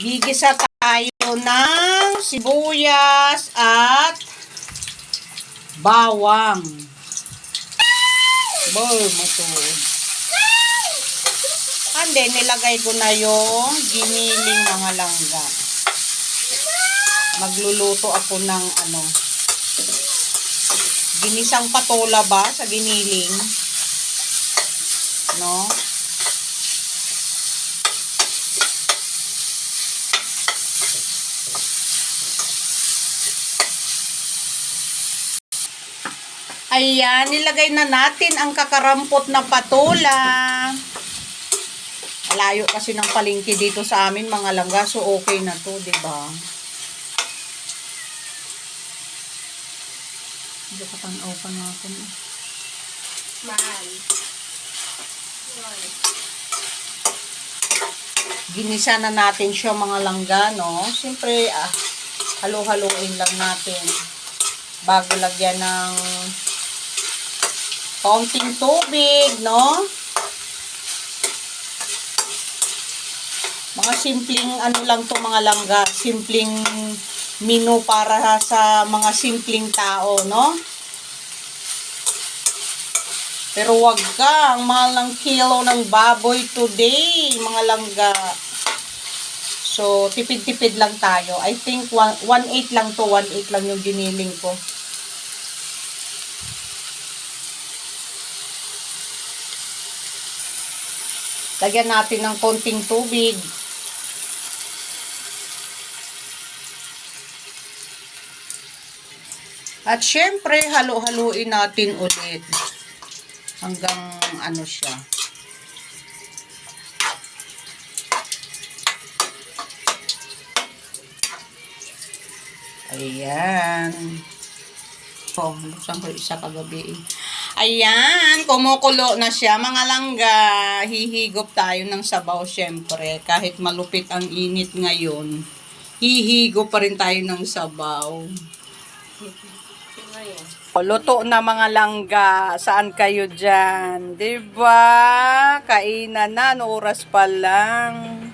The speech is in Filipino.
Gigisa tayo ng sibuyas at bawang. Boy, mato. And then, nilagay ko na yung giniling mga langga. Magluluto ako ng ginisang patola ba sa giniling. No? Ayan, nilagay na natin ang kakarampot na patola. Malayo kasi ng palengke dito sa amin, mga langga. So, okay na to, diba? Hindi ka tanaw pa natin. Mahal. Ginisa na natin siya, mga langga, no? Siyempre, halo-haloin lang natin. Bago lagyan ng konting tubig, no? Mga simpleng lang to, mga langga. Simpleng menu para sa mga simpleng tao, no? Pero wag ka, ang mahal ng kilo ng baboy today, mga langga. So, tipid-tipid lang tayo. I think 1.8 lang to, 1.8 lang yung giniling ko. Lagyan natin ng konting tubig. At syempre, halo-haluin natin ulit. Hanggang siya. Ayan. Buksan ko isa kagabi. Ayan, kumukulo na siya, mga langga. Hihigop tayo ng sabaw, syempre. Kahit malupit ang init ngayon, hihigop pa rin tayo ng sabaw. Luto na, mga langga. Saan kayo dyan? Diba? Kainan na, oras pa lang.